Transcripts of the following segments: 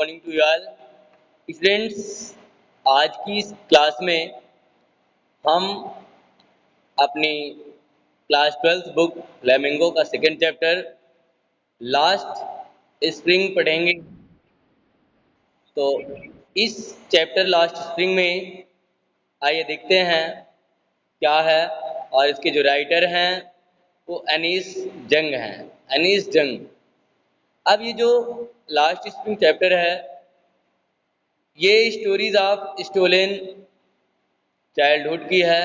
Morning to you all students. आज की इस क्लास में हम अपनी क्लास 12th बुक फ्लेमिंगो का सेकेंड चैप्टर लास्ट स्प्रिंग पढ़ेंगे। तो इस चैप्टर लास्ट स्प्रिंग में आइए देखते हैं क्या है। और इसके जो राइटर हैं वो एनीस जंग हैं। एनीस जंग। अब ये जो लास्ट स्प्रिंग चैप्टर है ये स्टोरीज ऑफ स्टोलन चाइल्डहुड की है।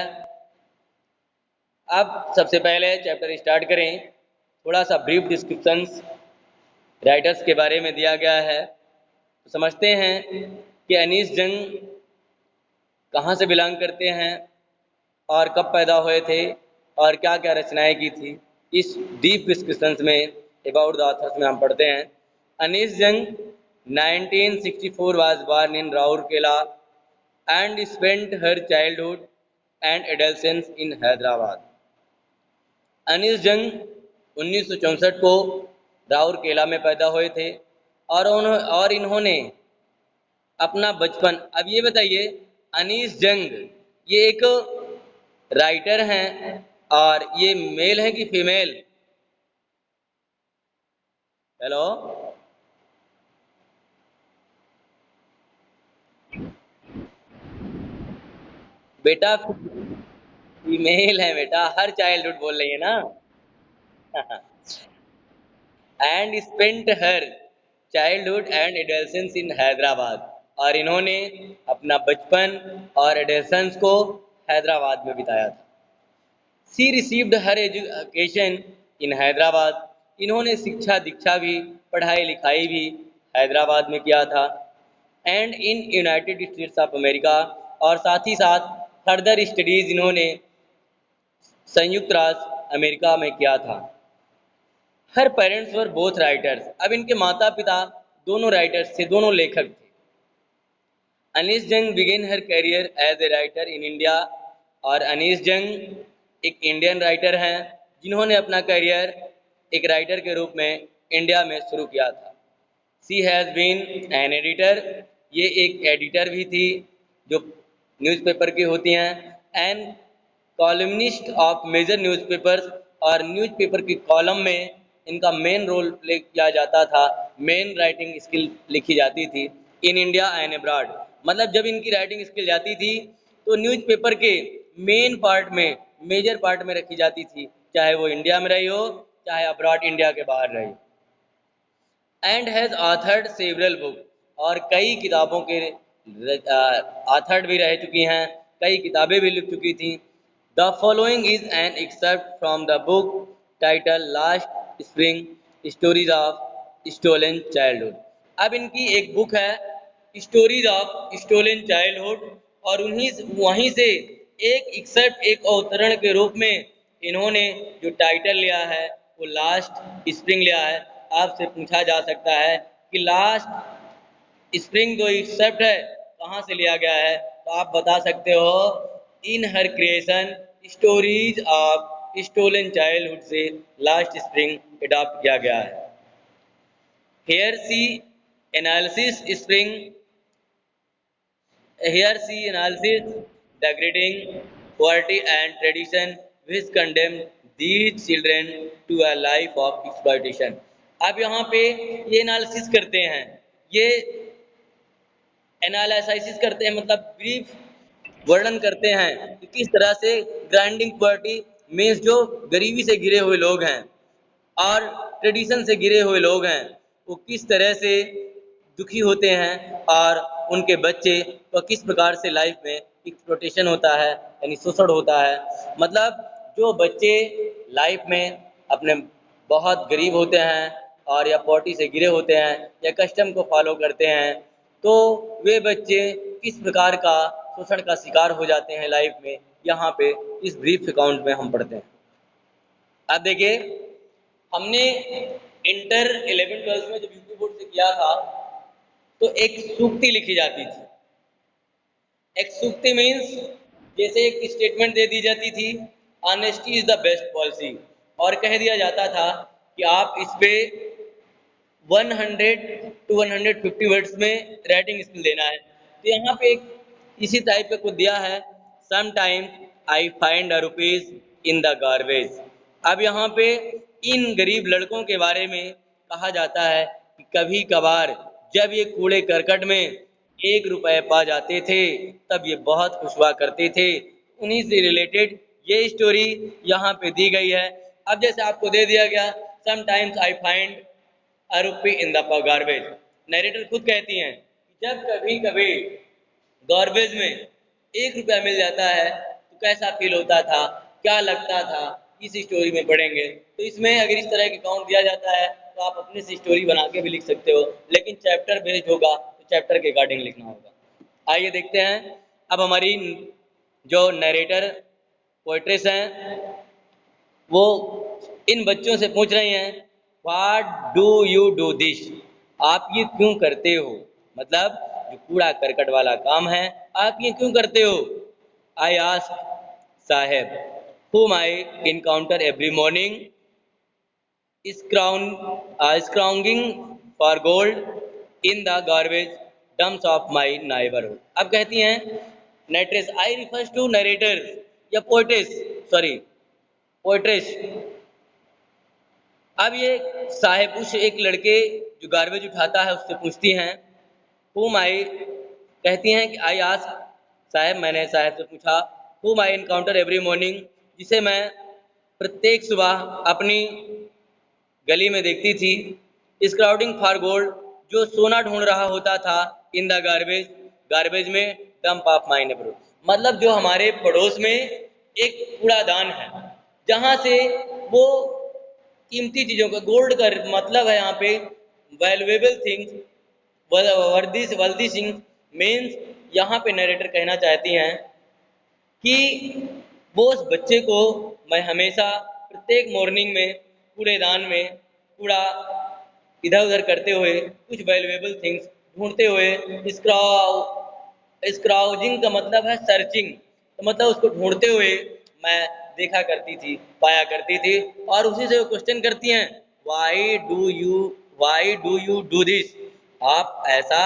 अब सबसे पहले चैप्टर स्टार्ट करें। थोड़ा सा ब्रीफ डिस्क्रिप्शंस राइटर्स के बारे में दिया गया है। तो समझते हैं कि एनीस जंग कहाँ से बिलोंग करते हैं और कब पैदा हुए थे और क्या क्या रचनाएं की थी। इस डीप डिस्क्रिप्शंस में अबाउट द ऑथर्स में हम पढ़ते हैं। एनीस जंग 1964 was born in Rourkela and spent her childhood and adolescence in Hyderabad. Anees जंग 1964 को राउरकेला में पैदा हुए थे और इन्होंने अपना बचपन। अब ये बताइए अनीस जंग ये एक राइटर हैं और ये मेल है कि फीमेल? हेलो बेटा, फीमेल है बेटा, हर चाइल्डहुड बोल रही है ना। And spent her childhood and adolescence in Hyderabad. और इन्होंने अपना बचपन और एडolescence को हैदराबाद में बिताया था। She received her education in Hyderabad. इन्होंने शिक्षा दीक्षा भी पढ़ाई लिखाई भी हैदराबाद में किया था। And in United states of America. और साथ ही साथ फर्दर स्टडीज़ इन्होंने संयुक्त राष्ट्र अमेरिका में किया था। हर पेरेंट्स वर बोथ राइटर्स। अब इनके माता पिता दोनों राइटर्स थे, दोनों लेखक थे। Anees Jung began her career as a writer in India. और अनीस जंग एक इंडियन राइटर हैं जिन्होंने अपना करियर एक राइटर के रूप में इंडिया में शुरू किया था। सी हैज़ बीन एन एडिटर। ये एक एडिटर भी थी जो न्यूज़पेपर की होती हैं। And columnist of major newspapers. और न्यूज़पेपर की कॉलम में इनका मेन रोल प्ले किया जाता था। मेन राइटिंग स्किल लिखी जाती थी इन इंडिया एंड अब्रॉड। मतलब जब इनकी राइटिंग स्किल जाती थी तो न्यूज़पेपर के मेन पार्ट में मेजर पार्ट में रखी जाती थी, चाहे वो इंडिया में रही हो चाहे अब्रॉड इंडिया के बाहर रही। And has authored several book. और कई किताबों के ऑथर्ड भी रह चुकी हैं, कई किताबें भी लिख चुकी थी। The following is an excerpt from the book title Lost Spring Stories of stolen Childhood. अब इनकी एक बुक है स्टोरीज ऑफ स्टोलन चाइल्डहुड और वहीं से एक एक्सेप्ट एक अवतरण के रूप में इन्होंने जो टाइटल लिया है वो लास्ट स्प्रिंग लिया है। आपसे पूछा जा सकता है कि लास्ट स्प्रिंग जो एक्सेप्ट है कहाँ से लिया गया है, तो आप बता सकते हो in her creation stories of stolen childhood से लास्ट स्प्रिंग अडॉप्ट किया गया है। Here she analysis spring Here she analyzes degrading poverty and tradition which condemn these children to a life of exploitation. अब यहाँ पे ये एनालिसिस करते हैं, ये एनालिसिस करते हैं मतलब ब्रीफ वर्णन करते हैं कि किस तरह से ग्राइंडिंग पॉवर्टी मीन्स जो गरीबी से घिरे हुए लोग हैं और ट्रेडिशन से घिरे हुए लोग हैं वो किस तरह से दुखी होते हैं और उनके बच्चे को किस प्रकार से लाइफ में एक्सप्लॉयटेशन होता है यानी शोषण होता है। मतलब जो बच्चे लाइफ में अपने बहुत गरीब होते हैं और या पॉवर्टी से घिरे होते हैं या कस्टम को फॉलो करते हैं तो वे बच्चे किस प्रकार का शोषण का शिकार हो जाते हैं लाइफ में, यहाँ पे इस ब्रीफ अकाउंट में हम पढ़ते हैं। अब देखिए हमने इंटर 11-12 में जब यूपी बोर्ड से किया था तो एक सूक्ति लिखी जाती थी। एक सूक्ति मीन्स जैसे एक स्टेटमेंट दे दी जाती थी honesty is the best policy और कह दिया जाता था कि आप इस पे 100 to 150 वर्ड्स में राइटिंग स्किल देना है। तो यहाँ पे एक इसी टाइप का कुछ दिया है, sometimes I find a rupees in the garbage. अब यहाँ पे इन गरीब लड़कों के बारे में कहा जाता है कि कभी कभार जब ये कूड़े करकट में 1 रुपए पा जाते थे तब ये बहुत खुश हुआ करते थे। उन्हीं से रिलेटेड ये स्टोरी यहाँ पे दी गई है। अब जैसे आपको दे दिया गया, sometimes I find a rupee in the garbage. Narrator खुद कहती हैं कि जब कभी कभी गार्बेज में 1 रुपया मिल जाता है तो कैसा फील होता था, क्या लगता था, इस स्टोरी में पढ़ेंगे। तो इसमें अगर इस तरह के काउंट दिया जाता है तो आप अपने से स्टोरी बना के भी लिख सकते हो, लेकिन चैप्टर बेस्ड होगा तो चैप्टर के अकॉर्डिंग लिखना होगा। आइए देखते हैं अब हमारी जो नरेटर पोएट्रेस हैं वो इन बच्चों से पूछ रही हैं, what do you do this, आप ये क्यों करते हो, मतलब जो कूड़ा करकट वाला काम है आप ये क्यों करते हो। I ask Saheb whom I encounter every morning scrounging for gold in the garbage dumps of my neighborhood। अब कहती हैं नेट्रेस, आई रिफर्स टू नरेटर या पोएटेस, सॉरी पोएट्रेस। अब ये साहेब उस एक लड़के जो गार्बेज उठाता है उससे पूछती हैं, whom I, कहती हैं कि आई आस्क साहेब, मैंने साहेब से पूछा, whom I encounter every morning, जिसे मैं प्रत्येक सुबह अपनी गली में देखती थी, स्क्राउडिंग फॉर गोल्ड, जो सोना ढूंढ रहा होता था, इन द गार्बेज, गार्बेज में, डंप ऑफ माई नेबरहुड, मतलब जो हमारे पड़ोस में एक कूड़ादान है जहाँ से वो कीमती चीज़ों का, गोल्ड का मतलब है यहाँ पे वैल्यूएबल थिंग्स, वर्दी थिंग्स मीन्स, यहाँ पे नरेटर कहना चाहती हैं कि वो उस बच्चे को मैं हमेशा प्रत्येक मॉर्निंग में कूड़ेदान में कूड़ा इधर उधर करते हुए कुछ वैल्यूएबल थिंग्स ढूंढते हुए, स्क्राउजिंग का मतलब है सर्चिंग, तो मतलब उसको ढूंढते हुए मैं देखा करती थी, पाया करती थी। और उसी से वो क्वेश्चन करती हैं, why do you do this, आप ऐसा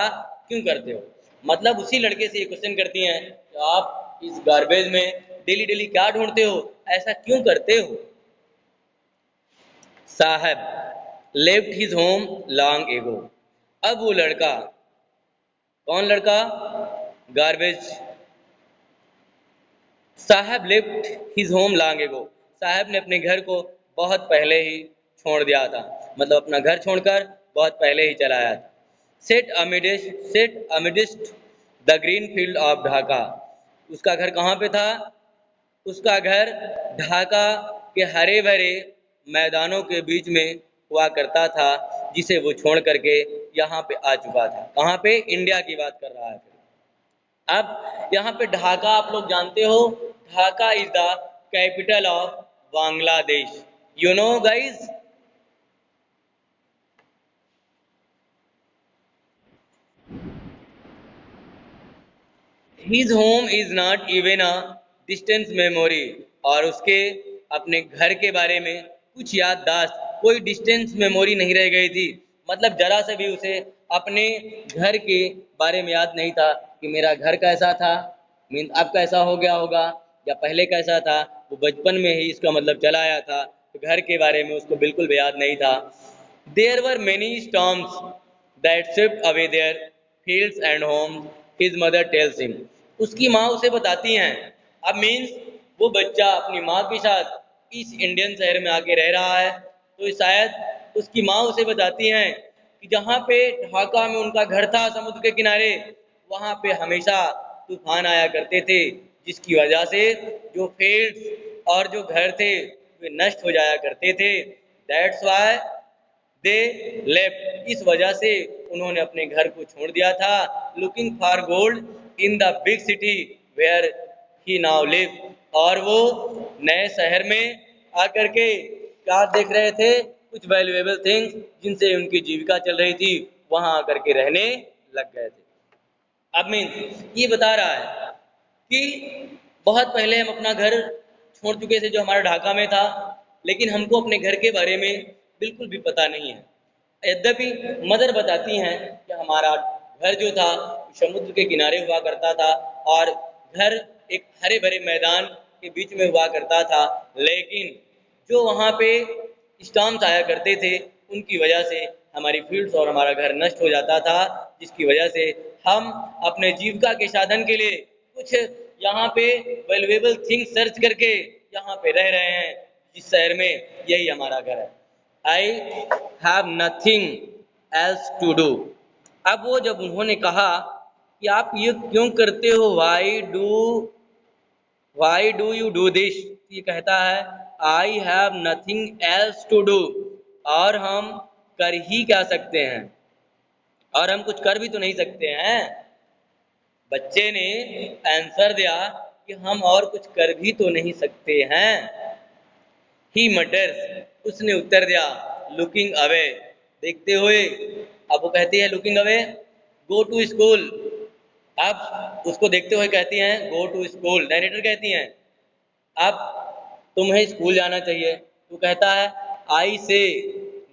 क्यों करते हो, मतलब उसी लड़के से ये क्वेश्चन करती हैं कि आप इस गार्बेज में डेली डेली क्या ढूंढते हो, ऐसा क्यों करते हो। साहब left his home long ago. अब वो लड़का, कौन लड़का, गार्बेज, साहब left his home long ago, साहब ने अपने घर को बहुत पहले ही छोड़ दिया था, मतलब अपना घर छोड़कर बहुत पहले ही चला आया था। Set amidst the green field of Dhaka, उसका घर कहाँ पे था, उसका घर ढाका के हरे भरे मैदानों के बीच में हुआ करता था, जिसे वो छोड़ करके यहाँ पे आ चुका था। कहाँ पे, इंडिया की बात कर रहा है। अब यहाँ पे ढाका आप लोग जानते हो, Dhaka is the capital of Bangladesh, you know guys. His home is not even a distance memory, और उसके अपने घर के बारे में कुछ याददाश्त, कोई डिस्टेंस मेमोरी नहीं रह गई थी, मतलब जरा से भी उसे अपने घर के बारे में याद नहीं था कि मेरा घर कैसा था, मीन अब कैसा हो गया होगा या पहले कैसा था। वो बचपन में ही इसका मतलब चला आया था, तो घर के बारे में उसको बिल्कुल भी याद नहीं था। There were many storms that swept away their fields and homes, his mother tells him, उसकी माँ उसे बताती हैं। अब मीन्स वो बच्चा अपनी माँ के साथ इस इंडियन शहर में आके रह रहा है, तो शायद उसकी माँ उसे बताती हैं कि जहाँ पे ढाका में उनका घर था समुद्र के किनारे, वहाँ पे हमेशा तूफान आया करते थे, जिसकी वजह से जो फील्ड्स और जो घर थे वे नष्ट हो जाया करते थे। दैट्स वाई दे लेफ्ट, इस वजह से उन्होंने अपने घर को छोड़ दिया था। Looking for gold in the big city where he now live, और वो नए शहर में आकर के क्या देख रहे थे, कुछ वैल्यूएबल थिंग्स जिनसे उनकी जीविका चल रही थी, वहां आकर के रहने लग गए थे। अब मीन ये बता रहा है कि बहुत पहले हम अपना घर छोड़ चुके थे जो हमारा ढाका में था, लेकिन हमको अपने घर के बारे में बिल्कुल भी पता नहीं है। यद्यपि मदर बताती हैं कि हमारा घर जो था समुद्र के किनारे हुआ करता था और घर एक हरे भरे मैदान के बीच में हुआ करता था, लेकिन जो वहाँ पे स्टॉर्म्स आया करते थे उनकी वजह से हमारी फील्ड्स और हमारा घर नष्ट हो जाता था, जिसकी वजह से हम अपने जीविका के साधन के लिए कुछ यहाँ पे वैल्यूएबल थिंग्स सर्च करके यहाँ पे रह रहे हैं, जिस शहर में यही हमारा घर है। I have nothing else to do। अब वो जब उन्होंने कहा कि आप ये क्यों करते हो, why do you do this, ये कहता है I have nothing else to do, और हम कर ही क्या सकते हैं, और हम कुछ कर भी तो नहीं सकते हैं। बच्चे ने आंसर दिया कि हम और कुछ कर भी तो नहीं सकते हैं। ही मटर्स, उसने उत्तर दिया लुकिंग अवे, देखते हुए। अब वो कहती है looking away, go to school. अब उसको देखते हुए कहती हैं गो टू स्कूल। नरेटर कहती हैं अब तुम्हें स्कूल जाना चाहिए। तो कहता है आई से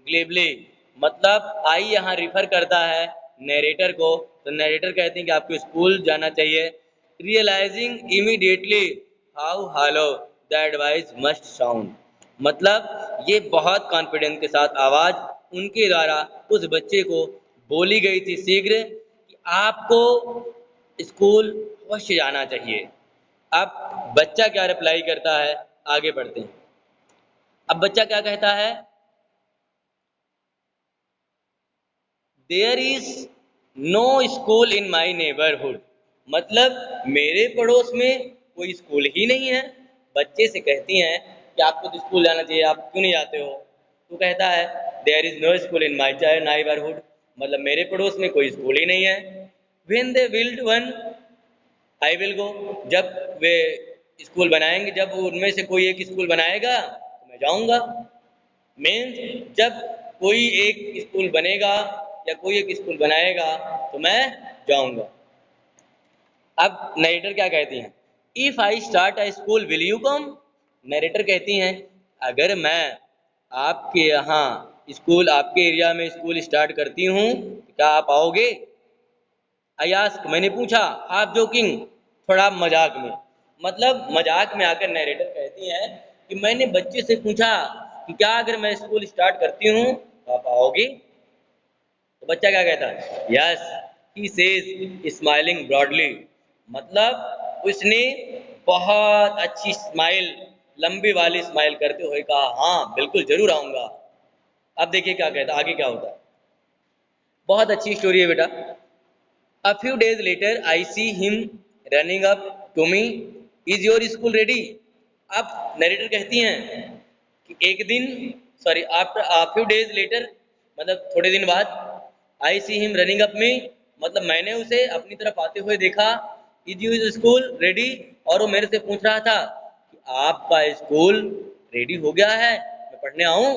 ग्लेबली, मतलब आई यहाँ रिफर करता है नरेटर को, तो नरेटर कहती हैं कि आपको स्कूल जाना चाहिए। Realising immediately how hollow the advice must sound, मतलब ये बहुत कॉन्फिडेंस के साथ आवाज उनके द्वारा उस बच्चे को बोली गई थी शीघ्र कि आपको स्कूल अवश्य जाना चाहिए। अब बच्चा क्या रिप्लाई करता है, आगे बढ़ते हैं। अब बच्चा क्या कहता है, there is no school in my neighbourhood, मतलब मेरे पड़ोस में कोई स्कूल ही नहीं है। बच्चे से कहती हैं कि आपको तो स्कूल जाना चाहिए, आप क्यों नहीं जाते हो। तो कहता है there is no school in my neighbourhood, मतलब मेरे पड़ोस में कोई स्कूल ही नहीं है। When they build one I will go, जब वे स्कूल बनाएंगे, जब उनमें से कोई एक स्कूल बनाएगा तो मैं जाऊंगा। मीन्स जब कोई एक स्कूल बनेगा या कोई एक स्कूल बनाएगा तो मैं जाऊंगा। अब नरेटर क्या कहती हैं, if I start a school will you come. Narrator कहती हैं अगर मैं आपके यहाँ स्कूल, आपके एरिया में स्कूल स्टार्ट करती हूँ तो क्या आप आओगे। आई आस्क, मैंने पूछा, हाफ जोकिंग, थोड़ा मजाक में, मतलब मजाक में आकर नरेटर कहती हैं कि मैंने बच्चे से पूछा कि क्या अगर मैं स्कूल स्टार्ट करती हूँ तो आप आओगे। तो बच्चा क्या कहता है, yes he says smiling broadly, मतलब उसने बहुत अच्छी स्माइल, लंबी वाली स्माइल करते हुए कहा हाँ बिल्कुल जरूर आऊंगा। अब देखिए क्या कहता है, आगे क्या होता है। बहुत अच्छी स्टोरी है बेटा। A few days later, I see him running up to me. Is your school ready? अब नरेटर कहती हैं कि एक दिन, sorry after a few days later, मतलब थोड़े दिन बाद, I see him running up me, मतलब मैंने उसे अपनी तरफ आते हुए देखा। Is your school ready? और वो मेरे से पूछ रहा था कि आपका स्कूल रेडी हो गया है, मैं पढ़ने आऊं।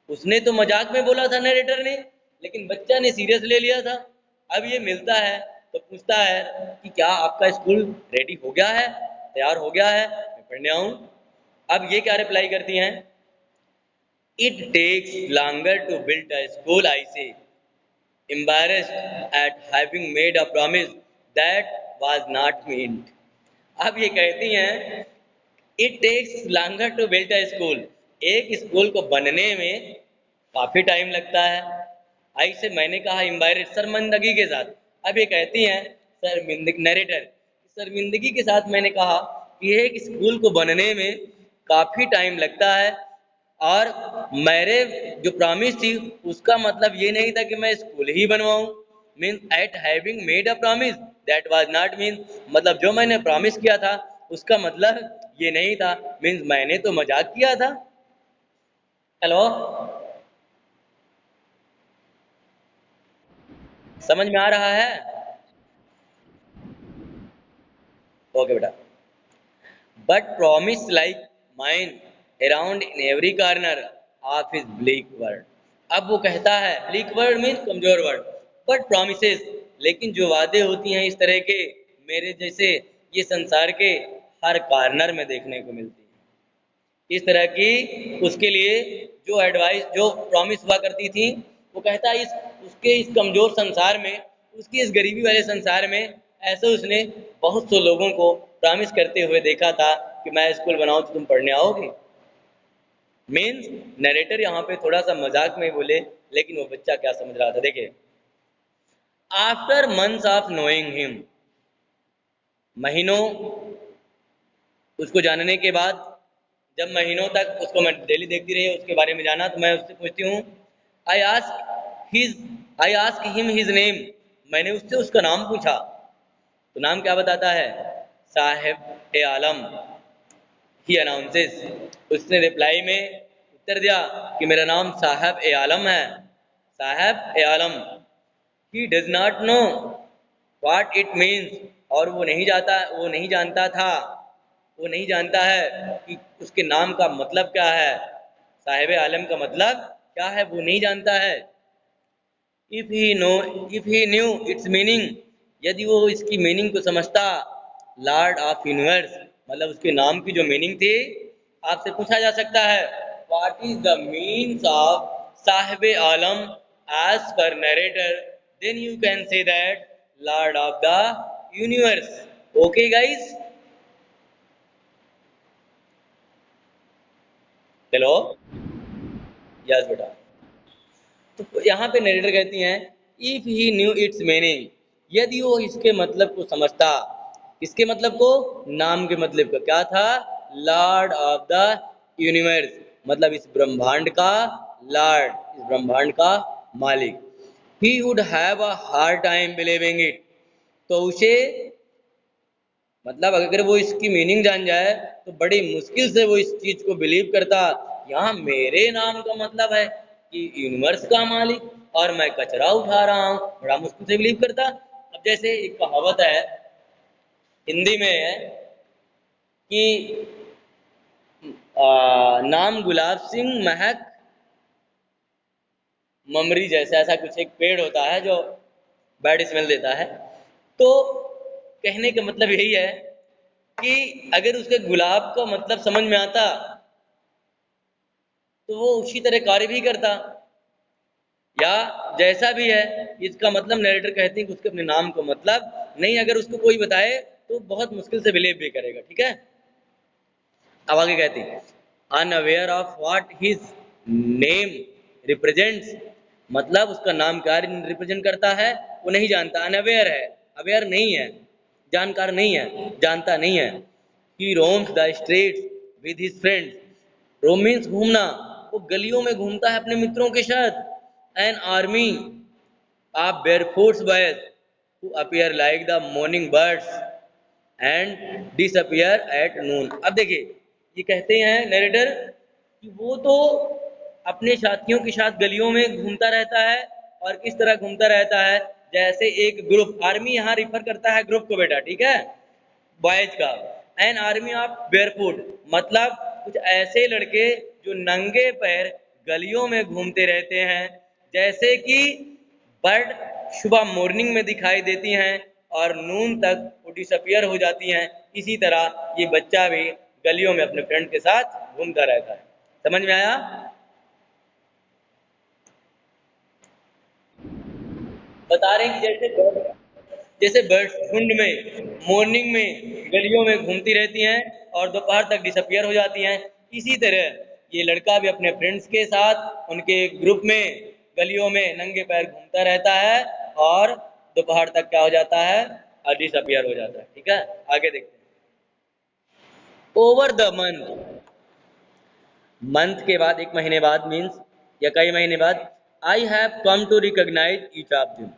उसने तो मजाक में बोला था नरेटर ने, लेकिन बच्चा ने सीरियस ले लिया था। अब ये मिलता है तो पूछता है कि क्या आपका स्कूल रेडी हो गया है, तैयार हो गया है, मैं पढ़ने आऊं। अब ये क्या रिप्लाई करती हैं, it takes longer to build a school I say, embarrassed at having made a promise that was not meant। अब ये कहती हैं it takes longer to build a school, एक स्कूल को बनने में काफी टाइम लगता है। आई से मैंने कहा एम्बायरेज, शर्मिंदगी के साथ। अब ये कहती हैं शर्मिंदगी, नरेटर शर्मिंदगी के साथ मैंने कहा कि एक स्कूल को बनने में काफी टाइम लगता है, और मेरे जो प्रॉमिस थी उसका मतलब ये नहीं था कि मैं स्कूल ही बनवाऊं। Means at having made a promise that was not means, मतलब जो मैंने प्रॉमिस किया था उसका मतलब ये नहीं था। मीन्स मैंने तो मजाक किया था। हेलो, समझ में आ रहा है? ओके बेटा। But promise like mine around in every corner of his bleak world. अब वो कहता है, ब्लीक वर्ड मीन्स कमजोर वर्ड, बट प्रॉमिसेस, लेकिन जो वादे होती हैं इस तरह के मेरे जैसे, ये संसार के हर कॉर्नर में देखने को मिलती है। इस तरह की उसके लिए जो एडवाइस, जो प्रॉमिस हुआ करती थी, वो कहता है इस उसके इस कमजोर संसार में, उसकी इस गरीबी वाले संसार में ऐसे उसने बहुत से लोगों को प्रॉमिस करते हुए देखा था कि मैं स्कूल बनाऊं तो तुम पढ़ने आओगे। मीन्स नरेटर यहाँ पे थोड़ा सा मजाक में बोले, लेकिन वो बच्चा क्या समझ रहा था, देखिए। After months of knowing him, महीनों उसको जानने के बाद, जब महीनों तक उसको मैं डेली देखती रही, उसके बारे में जाना, तो मैं उससे पूछती हूँ, I ask his I ask him his name, मैंने उससे उसका नाम पूछा, तो नाम क्या बताता है, साहेब ए आलम, ही अनाउंसेस, उसने रिप्लाई में उत्तर दिया कि मेरा नाम साहब ए आलम है, साहब ए आलम। He does not know what it means, और वो नहीं जानता था, वो नहीं जानता है कि उसके नाम का मतलब क्या है, साहिब आलम का मतलब क्या है, वो नहीं जानता है। If he know if he knew it's meaning, यदि वो इसकी मीनिंग को समझता, लॉर्ड ऑफ यूनिवर्स, मतलब उसके नाम की जो मीनिंग थी, आपसे पूछा जा सकता है what is the means of Sahib Alam as per narrator, then you can say that lord of the universe. Okay guys, hello, yes बेटा। तो यहाँ पे नरेटर कहती हैं if he knew it's meaning, यदि वो इसके मतलब को समझता, इसके मतलब को, नाम के मतलब का क्या था, लॉर्ड ऑफ द यूनिवर्स, मतलब इस ब्रह्मांड का लॉर्ड, इस ब्रह्मांड का मालिक। He would have a hard time believing it, तो उसे, मतलब अगर वो इसकी मीनिंग जान जाए तो बड़ी मुश्किल से वो इस चीज को बिलीव करता। यहाँ मेरे नाम का मतलब है कि यूनिवर्स का मालिक, और मैं कचरा उठा रहा हूँ, बड़ा मुश्किल से बिलीव करता। अब जैसे एक कहावत है, हिंदी में है कि नाम गुलाब सिंह महक ममरी जैसा, ऐसा कुछ एक पेड़ होता है जो बैड स्मेल देता है। तो कहने का मतलब यही है कि अगर उसके गुलाब का मतलब समझ में आता तो वो उसी तरह कार्य भी करता, या जैसा भी है। इसका मतलब नरेटर कहते हैं कि उसके अपने नाम को मतलब नहीं, अगर उसको कोई बताए तो बहुत मुश्किल से बिलीव भी करेगा, ठीक है। अब आगे कहते हैं unaware of what his name represents, मतलब उसका नाम क्या रिप्रेजेंट करता है वो नहीं जानता, अनअवेयर है, अवेयर नहीं है, जानकार नहीं है, जानता नहीं है। He roams the streets with his friends, roam means घूमना, वो गलियों में घूमता है अपने मित्रों के साथ। An army of barefoots boys who appear like the morning birds and disappear at noon। अब देखिए, ये कहते हैं नरेटर कि वो तो अपने साथियों के साथ गलियों में घूमता रहता है, और किस तरह घूमता रहता है, जैसे एक ग्रुप, आर्मी यहाँ रिफर करता है ग्रुप को बेटा, ठीक है, बॉयज का। एन आर्मी ऑफ बेयरफुट, मतलब कुछ ऐसे लड़के जो नंगे पैर गलियों में घूमते रहते हैं, जैसे कि बर्ड सुबह मॉर्निंग में दिखाई देती हैं और नून तक वो डिसअपियर हो जाती हैं, इसी तरह ये बच्चा भी गलियों में अपने फ्रेंड के साथ घूमता रहता है। समझ में आया? बता रहे हैं कि जैसे बर्ड्स झुंड में मॉर्निंग में गलियों में घूमती रहती हैं और दोपहर तक डिसअपियर हो जाती हैं, इसी तरह ये लड़का भी अपने फ्रेंड्स के साथ उनके ग्रुप में गलियों में नंगे पैर घूमता रहता है, और दोपहर तक क्या हो जाता है, डिसअपियर हो जाता है, ठीक है। आगे देखते हैं ओवर द मंथ, मंथ के बाद एक महीने बाद मीन्स या कई महीने बाद, I have come to recognise each of them.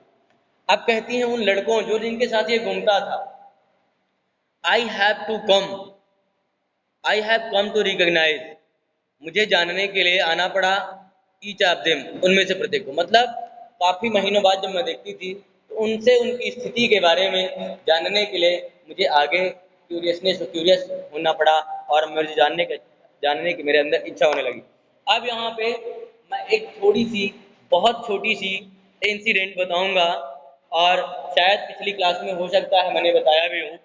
अब कहती हैं उन लड़कों जो जिनके साथ ये घूमता था, I have to come, I have come to recognise, मुझे जानने के लिए आना पड़ा, ईच ऑफ देम, उनमें से प्रत्येक को, मतलब काफी महीनों बाद जब मैं देखती थी तो उनसे उनकी स्थिति के बारे में जानने के लिए मुझे आगे क्यूरियस होना पड़ा, और मुझे जानने की मेरे अंदर इच्छा होने लगी। अब यहाँ पे मैं एक थोड़ी सी, बहुत छोटी सी इंसिडेंट बताऊंगा, और शायद पिछली क्लास में हो सकता है मैंने बताया भी हूँ।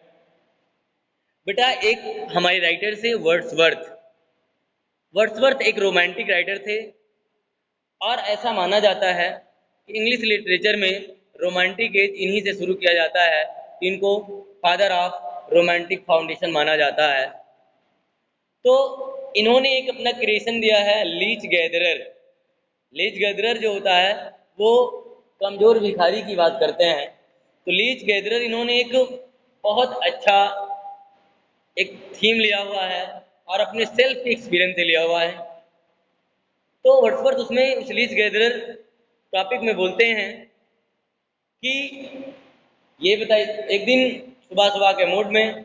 बेटा एक हमारे राइटर से वर्ड्सवर्थ, वर्ड्सवर्थ एक रोमांटिक राइटर थे और ऐसा माना जाता है कि इंग्लिश लिटरेचर में रोमांटिक एज इन्हीं से शुरू किया जाता है। इनको फादर ऑफ रोमांटिक फाउंडेशन माना जाता है। तो इन्होंने एक अपना क्रिएशन दिया है, लीच गैदरर। लीच गैदरर जो होता है वो कमजोर भिखारी की बात करते हैं। तो लीच गैदरर इन्होंने एक बहुत अच्छा एक थीम लिया हुआ है और अपने सेल्फ एक्सपीरियंस से लिया हुआ है। तो वर्ड्सवर्थ उसमें उस लीच गैदरर टॉपिक में बोलते हैं कि ये बताइए, एक दिन सुबह सुबह के मूड में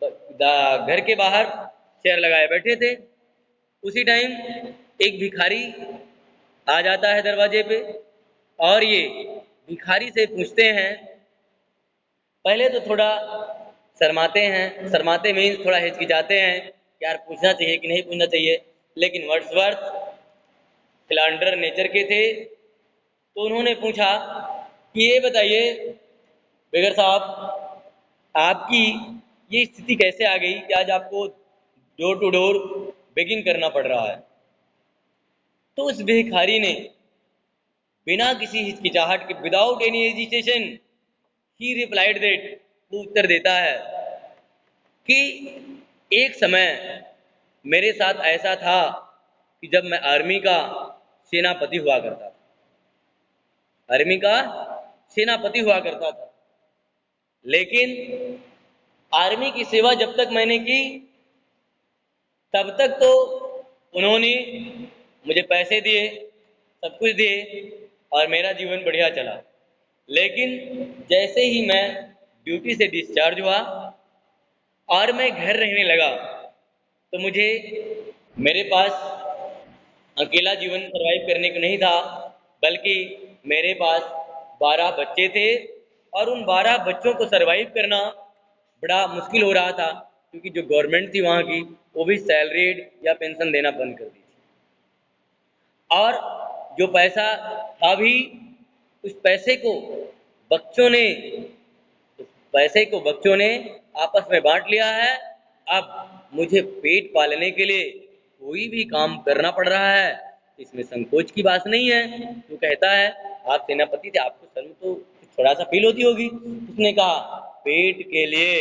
घर के बाहर चेयर लगाए बैठे थे। उसी टाइम एक भिखारी आ जाता है दरवाजे पे और ये भिखारी से पूछते हैं, पहले तो थोड़ा शर्माते हैं, शर्माते में थोड़ा हिचकिचाते हैं, यार पूछना चाहिए कि नहीं पूछना चाहिए। लेकिन वर्ड्सवर्थ फिलॉन्डर नेचर के थे, तो उन्होंने पूछा कि ये बताइए बेगर साहब, आपकी ये स्थिति कैसे आ गई कि आज आपको डोर टू डोर बेगिंग करना पड़ रहा है। तो उस भिखारी ने बिना किसी हिचकिचाहट के, without any hesitation, he replied that, वो उत्तर देता है कि एक समय मेरे साथ ऐसा था कि जब मैं आर्मी का सेनापति हुआ करता था, आर्मी का सेनापति हुआ करता था। लेकिन आर्मी की सेवा जब तक मैंने की तब तक तो उन्होंने मुझे पैसे दिए, सब कुछ दिए और मेरा जीवन बढ़िया चला। लेकिन जैसे ही मैं ड्यूटी से डिस्चार्ज हुआ और मैं घर रहने लगा, तो मुझे मेरे पास अकेला जीवन सर्वाइव करने को नहीं था, बल्कि मेरे पास 12 बच्चे थे और उन 12 बच्चों को सर्वाइव करना बड़ा मुश्किल हो रहा था, क्योंकि जो गवर्नमेंट थी वहाँ की, वो भी सैलरीड या पेंशन देना बंद कर दी थी। और जो पैसा था भी, उस पैसे को बच्चों ने आपस में बांट लिया है। अब मुझे पेट पालने के लिए कोई भी काम करना पड़ रहा है। इसमें संकोच की बात नहीं है। जो कहता है आप सेनापति थे, आपको शर्म तो थोड़ा सा फील होती होगी। उसने कहा पेट के लिए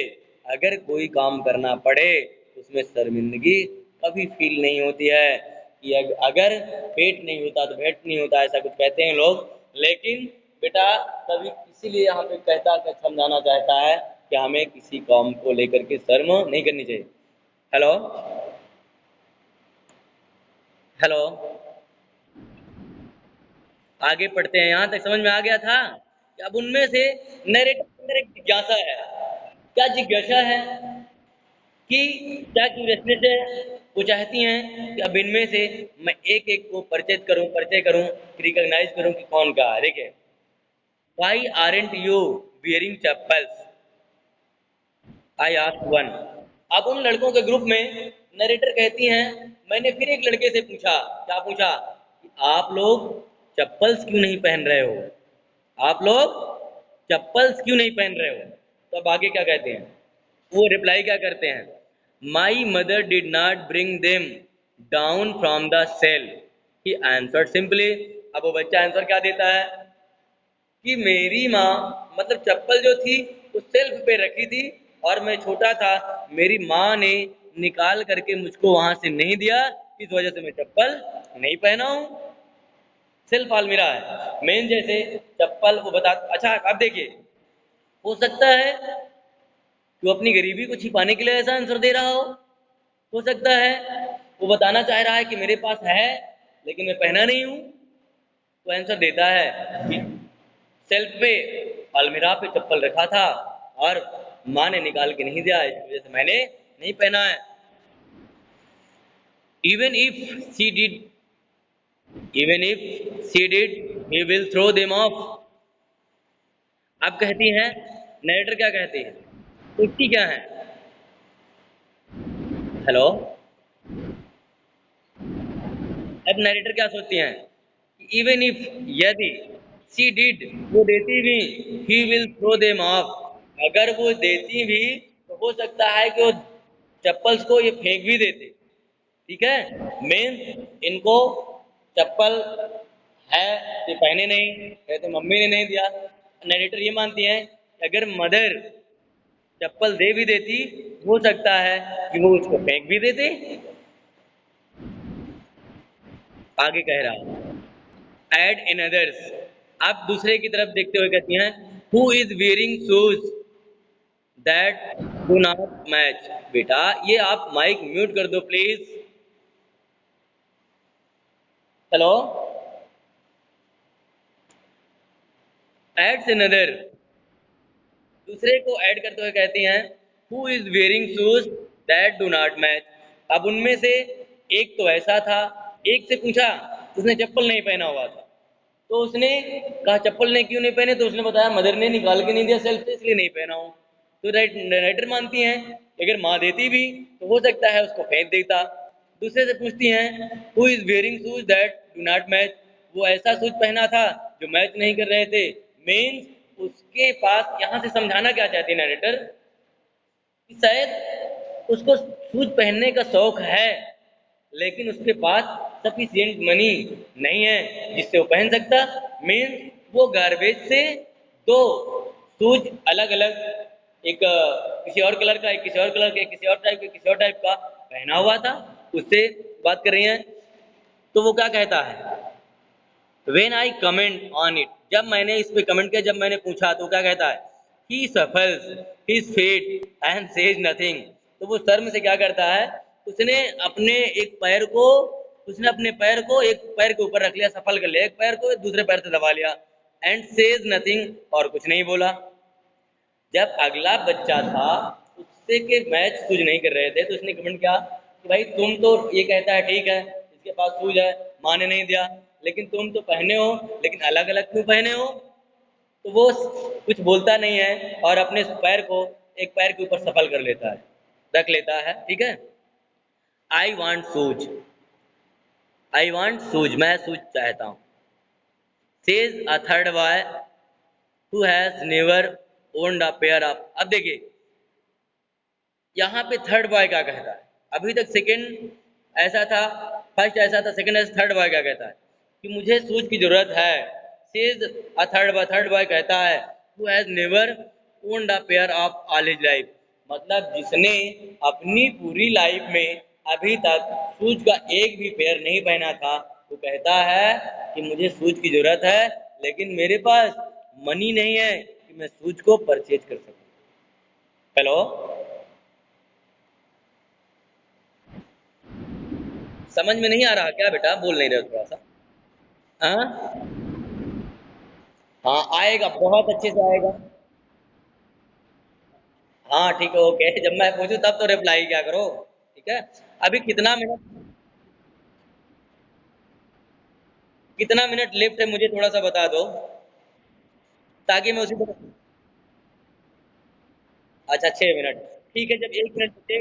अगर कोई काम करना पड़े उसमें शर्मिंदगी कभी फील नहीं होती है, कि अगर पेट नहीं होता तो भेंट नहीं होता, ऐसा कुछ कहते हैं लोग। लेकिन बेटा कभी इसीलिए यहाँ पे कहता समझाना चाहता है कि हमें किसी काम को लेकर के शर्म नहीं करनी चाहिए। हेलो हेलो, आगे पढ़ते हैं। यहाँ तक समझ में आ गया था कि अब उनमें से नरेटर के अंदर एक जिज्ञासा है। क्या जिज्ञासा है कि क्या क्यूरियसनेस है, वो चाहती हैं कि अब इनमें से मैं एक एक को परिचय करूं, रिकॉग्नाइज करूं कि कौन का है। देखिए, Why aren't you wearing chappals? I asked one. अब उन लड़कों के ग्रुप में नरेटर कहती हैं, मैंने फिर एक लड़के से पूछा। क्या पूछा? कि आप लोग चप्पल्स क्यों नहीं पहन रहे हो? आप लोग चप्पल्स क्यों नहीं पहन रहे हो? तो अब आगे क्या कहते हैं? वो रिप्लाई क्या करते हैं? My mother did not bring them down from the shelf, he answered simply. अब वो बच्चा आंसर क्या देता है कि मेरी माँ, मतलब चप्पल जो थी वो सेल्फ पे रखी थी और मैं छोटा था, मेरी माँ ने निकाल करके मुझको वहां से नहीं दिया, इस वजह से मैं चप्पल नहीं पहना हूँ। सेल्फ अलमीरा है मेन। जैसे चप्पल वो बता। अच्छा अब देखिए, हो सकता है कि वो अपनी गरीबी को छिपाने के लिए ऐसा आंसर दे रहा हो सकता है वो बताना चाह रहा है कि मेरे पास है लेकिन मैं पहना नहीं हूँ। तो आंसर देता है कि सेल्फ पे, अलमीरा पे चप्पल रखा था और माँ ने निकाल के नहीं दिया, इस वजह से मैंने नहीं पहना है। Even if she did, even if she did, he will throw them off. अब कहती हैं, नरेटर क्या कहती है, उत्ती क्या है? हेलो, अब नरेटर क्या सोचती हैं? इवन इफ, यदि, सी डिड, वो देती भी, he will throw them off, अगर वो देती भी तो हो सकता है कि वो चप्पल्स को ये फेंक भी देते। ठीक है। मीन्स इनको चप्पल है ये पहने नहीं, या तो मम्मी ने नहीं दिया। नरेटर ये मानती है कि अगर मदर चप्पल दे भी देती, हो सकता है कि वो उसको फेंक भी देते। आगे कह रहा है एड इन अदर्स। आप दूसरे की तरफ देखते हुए कहती हैं who is wearing shoes that do not match. बेटा ये आप माइक म्यूट कर दो प्लीज। हेलो। एड्स अनदर, दूसरे को ऐड करते हुए कहती हैं who is wearing shoes that do not match. अब उनमें से एक तो ऐसा था, एक से पूछा, उसने चप्पल नहीं पहना हुआ था, तो उसने कहा चप्पल ने क्यों नहीं पहने, तो उसने बताया मदर ने निकाल के नहीं दिया सेल्फ से, इसलिए नहीं पहना हूं। तो राइटर मानती हैं अगर माँ देती भी तो हो सकता है उसको फेंक देता। दूसरे से पूछती हैं who is wearing shoes that do not match, वो ऐसा शूज पहना था जो मैच नहीं कर रहे थे। मीन्स उसके पास, यहां से समझाना क्या चाहती है नरेटर, कि शायद उसको शूज पहनने का शौक है, लेकिन उसके पास सफिशिएंट मनी नहीं है जिससे वो पहन सकता। मीन्स वो गार्बेज से दो शूज अलग अलग, एक किसी और कलर का, एक किसी और कलर का, एक किसी और टाइप का, किसी और टाइप का पहना हुआ था, उससे बात कर रही हैं। तो वो क्या कहता है when I comment on it, जब मैंने इस पे कमेंट किया, जब मैंने पूछा, तो क्या कहता है he shuffles his fate and says nothing. तो वो शर्म से क्या करता है, उसने अपने एक पैर को, उसने अपने पैर को एक पैर के ऊपर रख लिया, सफल कर लिया, एक पैर को दूसरे पैर से दबा लिया, एंड सेज नथिंग, और कुछ नहीं बोला। जब अगला बच्चा था उससे के मैच सूझ नहीं कर रहे थे, तो उसने कमेंट किया कि भाई तुम तो, ये कहता है ठीक है इसके पास सूझ है, माँ ने नहीं दिया, लेकिन तुम तो पहने हो, लेकिन अलग अलग क्यों पहने हो। तो वो कुछ बोलता नहीं है और अपने पैर को एक पैर के ऊपर सफल कर लेता है, रख लेता है। ठीक है। I want shoes, I want सूज, मैं सूज चाहता हूँ। Says a third boy who has never owned a pair of. अब देखिए यहाँ पे थर्ड बॉय क्या कहता है, अभी तक सेकंड ऐसा था, फर्स्ट ऐसा था, सेकंड ऐसा, थर्ड बॉय क्या कहता है कि मुझे शूज की जरूरत है। Says a third boy, third boy कहता है who has never owned a pair of all his life, मतलब जिसने अपनी पूरी लाइफ में अभी तक शूज का एक भी पेयर नहीं पहना था, वो कहता है कि मुझे शूज की जरूरत है, लेकिन मेरे पास मनी नहीं है कि मैं शूज को परचेज कर सकूं। हेलो। समझ में नहीं आ रहा क्या बेटा, बोल नहीं रहे हो थोड़ा सा। हाँ हाँ आएगा, बहुत अच्छे से आएगा। हाँ ठीक है ओके, जब मैं पूछूं तब तो रिप्लाई क्या करो। ठीक है। अभी कितना मिनट लेफ्ट है मुझे थोड़ा सा बता दो, ताकि मैं उसी को। अच्छा 6 मिनट। ठीक है, जब 1 मिनट बचे,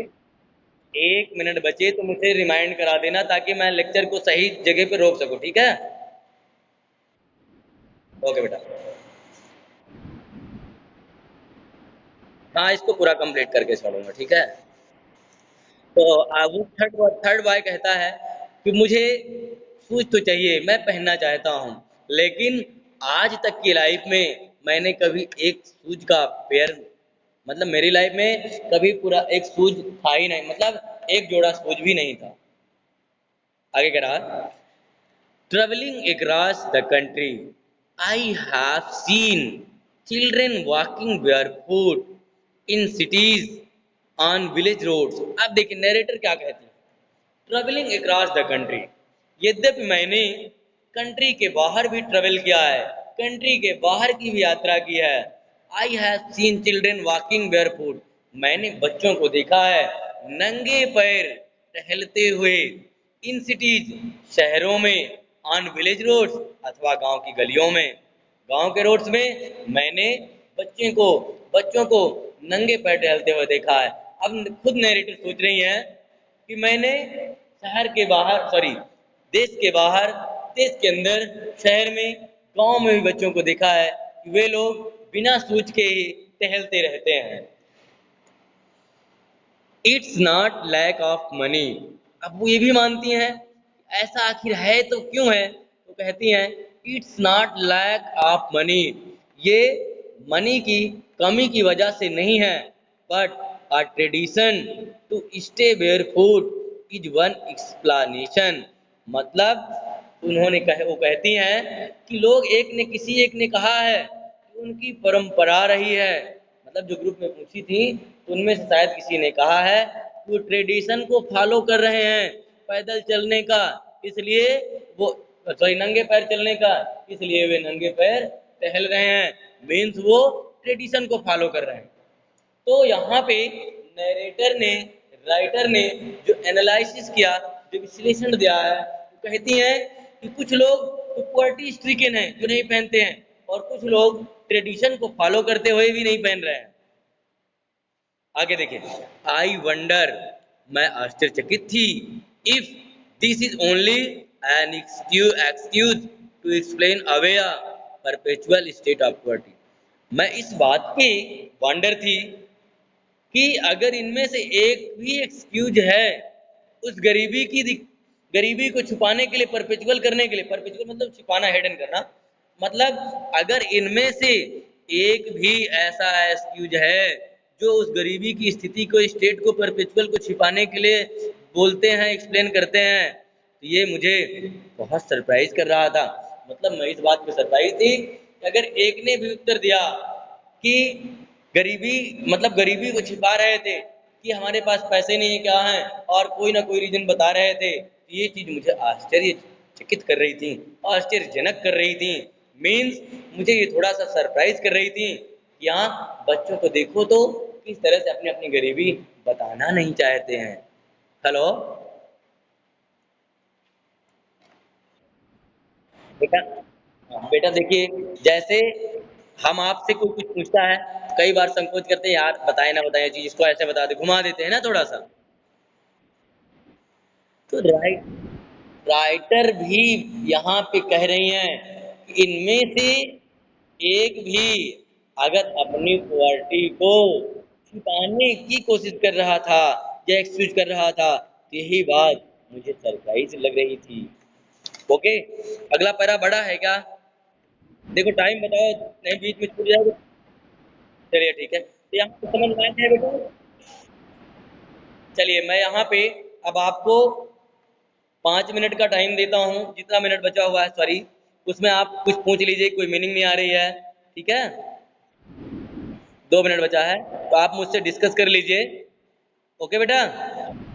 1 मिनट बचे तो मुझे रिमाइंड करा देना, ताकि मैं लेक्चर को सही जगह पे रोक सकूं। ठीक है। ओके बेटा। हाँ इसको पूरा कंप्लीट करके छोड़ूंगा। ठीक है। तो वो थर्ड बॉय कहता है कि मुझे शूज तो चाहिए, मैं पहनना चाहता हूँ, लेकिन आज तक की लाइफ में मैंने कभी एक शूज का पेयर, मतलब मेरी लाइफ में कभी पूरा एक शूज था ही नहीं, मतलब एक जोड़ा शूज भी नहीं था। आगे कह रहा travelling across the country I have seen children walking barefoot in cities on village roads. अब देखिए नरेटर क्या कहते हैं, ट्रेवलिंग अक्रॉस द कंट्री, यद्यपि मैंने कंट्री के बाहर भी ट्रेवल किया है, कंट्री के बाहर की भी यात्रा की है। आई have seen children walking barefoot, मैंने बच्चों को देखा है नंगे पैर टहलते हुए, इन सिटीज शहरों में, ऑन विलेज रोड्स अथवा गांव की गलियों में, गांव के रोड्स में मैंने बच्चों को नंगे पैर टहलते हुए देखा है। अब खुद नैरेटिव सोच रही हैं कि मैंने शहर के बाहर, सॉरी देश के बाहर, देश के अंदर, शहर में, गांव में भी बच्चों को देखा है कि वे लोग बिना सोच के ही टहलते रहते हैं। It's not lack of money. अब वो ये भी मानती हैं ऐसा आखिर है तो क्यों है, तो कहती हैं it's not lack of money, ये मनी की कमी की वजह से नहीं है, but a tradition to stay barefoot is one explanation. मतलब वो कहती हैं कि लोग एक ने कहा है कि उनकी परंपरा रही है, मतलब जो ग्रुप में पूछी थी तो उनमें से शायद किसी ने कहा है कि वो ट्रेडिशन को फॉलो कर रहे हैं पैदल चलने का, इसलिए वो सॉरी नंगे पैर चलने का, इसलिए वे नंगे पैर टहल रहे हैं, मीन्स वो ट्रेडिशन को फॉलो कर रहे हैं। तो यहाँ पे नरेटर ने राइटर ने जो एनालिसिस किया, जो विश्लेषण दिया है, वो कहती हैं कि कुछ लोग पोवर्टी स्ट्रिकन हैं जो नहीं पहनते हैं, और कुछ लोग ट्रेडिशन को फॉलो करते हुए भी नहीं पहन रहे हैं। आगे देखिए, आई वंडर, मैं आश्चर्यचकित थी, if this is only an excuse to explain away a perpetual state of poverty. मैं इस बात पे वंडर थी कि अगर इनमें से एक भी एक्सक्यूज है उस गरीबी को छुपाने के लिए, परपेचुअल करने के लिए, परपेचुअल मतलब छुपाना, हिडन करना, मतलब अगर इनमें से एक भी ऐसा एक्सक्यूज है जो उस गरीबी की स्थिति को, स्टेट को, परपेचुअल को छिपाने के लिए बोलते हैं, एक्सप्लेन करते हैं, तो ये मुझे बहुत सरप्राइज कर रहा था। मतलब मैं इस बात पे सरप्राइज थी कि अगर एक ने भी उत्तर दिया कि गरीबी, मतलब गरीबी को छिपा रहे थे कि हमारे पास पैसे नहीं है क्या हैं, और कोई ना कोई रीजन बता रहे थे, तो ये चीज मुझे आश्चर्यचकित कर रही थी, आश्चर्यजनक कर रही थी, मीन्स मुझे ये थोड़ा सा सरप्राइज कर रही थी कि यहाँ बच्चों को देखो तो किस तरह से अपनी अपनी गरीबी बताना नहीं चाहते हैं। हेलो बेटा, हाँ, बेटा देखिए, जैसे हम आपसे कोई कुछ पूछता है, कई बार संकोच करते हैं यार बताए ना बताए चीज, इसको ऐसे बता दे, घुमा देते हैं ना थोड़ा सा। तो राइटर भी यहाँ पे कह रही हैं कि इनमें से एक भी अगर अपनी पॉवर्टी को छुपाने की कोशिश कर रहा था या एक्सक्यूज कर रहा था, तो यही बात मुझे सरप्राइज लग रही थी। ओके, अगला पैरा बड़ा है क्या? देखो टाइम बताओ, नहीं बीच में छूट जाएगा। चलिए ठीक है, तो यहाँ पे समझ में आया है बेटा? चलिए मैं यहाँ पे अब आपको 5 मिनट का टाइम देता हूँ, जितना मिनट बचा हुआ है सॉरी, उसमें आप कुछ पूछ लीजिए, कोई मीनिंग नहीं आ रही है, ठीक है? 2 मिनट बचा है तो आप मुझसे डिस्कस कर लीजिए। ओके बेटा?